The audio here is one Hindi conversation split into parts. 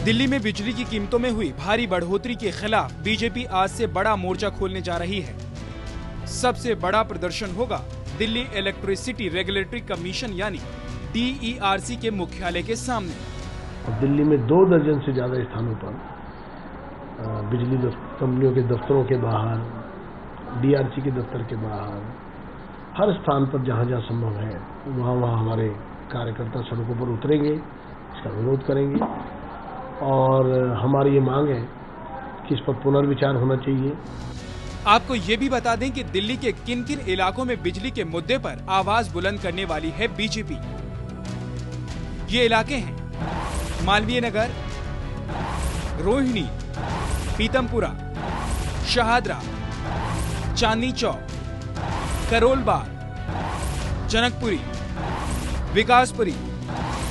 दिल्ली में बिजली की कीमतों में हुई भारी बढ़ोतरी के खिलाफ बीजेपी आज से बड़ा मोर्चा खोलने जा रही है। सबसे बड़ा प्रदर्शन होगा दिल्ली इलेक्ट्रिसिटी रेगुलेटरी कमीशन यानी DERC के मुख्यालय के सामने। दिल्ली में 2 दर्जन से ज्यादा स्थानों पर बिजली कंपनियों के दफ्तरों के बाहर, DERC के दफ्तर के बाहर, हर स्थान पर जहां जहां संभव है वहां हमारे कार्यकर्ता सड़कों पर उतरेंगे, इसका विरोध करेंगे और हमारी ये मांग है कि इस पर पुनर्विचार होना चाहिए। आपको ये भी बता दें कि दिल्ली के किन किन इलाकों में बिजली के मुद्दे पर आवाज बुलंद करने वाली है बीजेपी। ये इलाके हैं मालवीय नगर, रोहिणी, पीतमपुरा, शहादरा, चांदनी चौक, करोल बाग, जनकपुरी, विकासपुरी,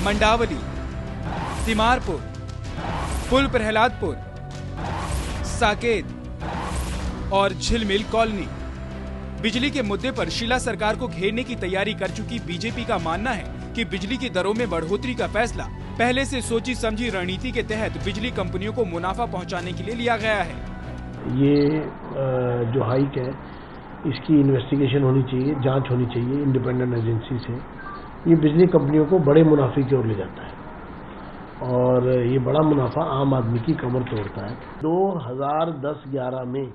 मंडावली, तिमारपुर, पुल प्रहलादपुर, साकेत और झिलमिल कॉलोनी। बिजली के मुद्दे पर शीला सरकार को घेरने की तैयारी कर चुकी बीजेपी का मानना है कि बिजली की दरों में बढ़ोतरी का फैसला पहले से सोची समझी रणनीति के तहत बिजली कंपनियों को मुनाफा पहुंचाने के लिए लिया गया है। ये जो हाइक है इसकी इन्वेस्टिगेशन होनी चाहिए, जांच होनी चाहिए इंडिपेंडेंट एजेंसी से। ये बिजली कंपनियों को बड़े मुनाफे की ओर ले जाता है और ये बड़ा मुनाफा आम आदमी की कमर तोड़ता है। 2010-11 में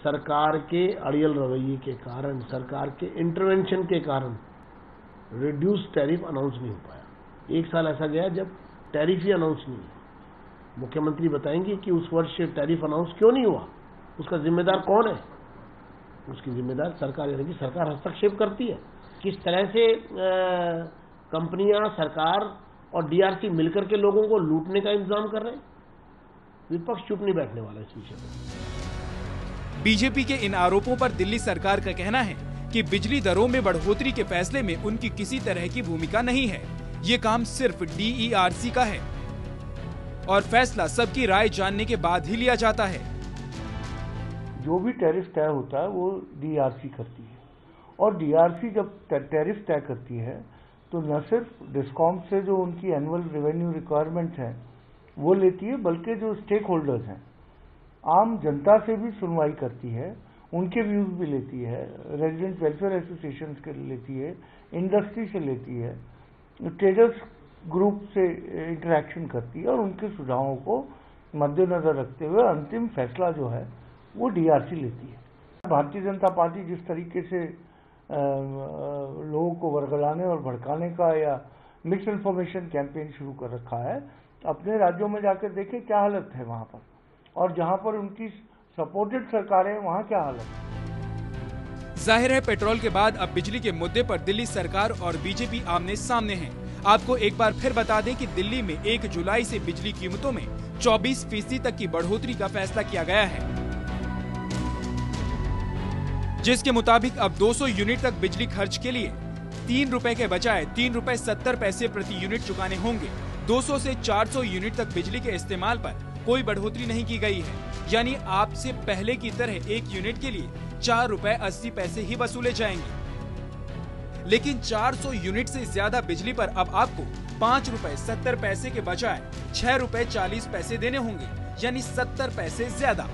सरकार के अड़ियल रवैये के कारण, सरकार के इंटरवेंशन के कारण रिड्यूस टैरिफ अनाउंस नहीं हो पाया। 1 साल ऐसा गया जब टैरिफ ही अनाउंस नहीं हुआ। मुख्यमंत्री बताएंगे कि उस वर्ष टैरिफ अनाउंस क्यों नहीं हुआ, उसका जिम्मेदार कौन है? उसकी जिम्मेदार सरकार, यानी कि सरकार हस्तक्षेप करती है। किस तरह से कंपनियां, सरकार और DERC मिलकर के लोगों को लूटने का इंतजाम कर रहे हैं। विपक्ष चुप नहीं बैठने वाला इस विषय पर। बीजेपी के इन आरोपों पर दिल्ली सरकार का कहना है कि बिजली दरों में बढ़ोतरी के फैसले में उनकी किसी तरह की भूमिका नहीं है। ये काम सिर्फ DERC का है और फैसला सबकी राय जानने के बाद ही लिया जाता है। जो भी टैरिफ तय होता है वो DERC करती है और DERC जब टैरिफ तय करती है तो न सिर्फ डिस्कॉम से जो उनकी एनुअल रेवेन्यू रिक्वायरमेंट है वो लेती है, बल्कि जो स्टेक होल्डर्स हैं, आम जनता से भी सुनवाई करती है, उनके व्यूज भी लेती है, रेजिडेंट वेलफेयर एसोसिएशन के लेती है, इंडस्ट्री से लेती है, ट्रेडर्स ग्रुप से इंटरेक्शन करती है और उनके सुझावों को मद्देनजर रखते हुए अंतिम फैसला जो है वो DERC लेती है। भारतीय जनता पार्टी जिस तरीके से लोगों को वर्गलाने और भड़काने का या मिक्स इन्फॉर्मेशन कैंपेन शुरू कर रखा है, अपने राज्यों में जाकर देखें क्या हालत है वहां पर, और जहां पर उनकी सपोर्टेड सरकार है वहां क्या हालत है। जाहिर है पेट्रोल के बाद अब बिजली के मुद्दे पर दिल्ली सरकार और बीजेपी आमने सामने हैं। आपको एक बार फिर बता दें कि दिल्ली में 1 जुलाई से बिजली कीमतों में 24% तक की बढ़ोतरी का फैसला किया गया है, जिसके मुताबिक अब 200 यूनिट तक बिजली खर्च के लिए 3 रुपए के बजाय 3 रुपए 70 पैसे प्रति यूनिट चुकाने होंगे। 200 से 400 यूनिट तक बिजली के इस्तेमाल पर कोई बढ़ोतरी नहीं की गई है, यानी आपसे पहले की तरह 1 यूनिट के लिए 4 रुपए 80 पैसे ही वसूले जाएंगे। लेकिन 400 यूनिट से ज्यादा बिजली पर अब आपको 5 रुपए 70 पैसे के बजाय 6 रुपए 40 पैसे देने होंगे, यानी 70 पैसे ज्यादा।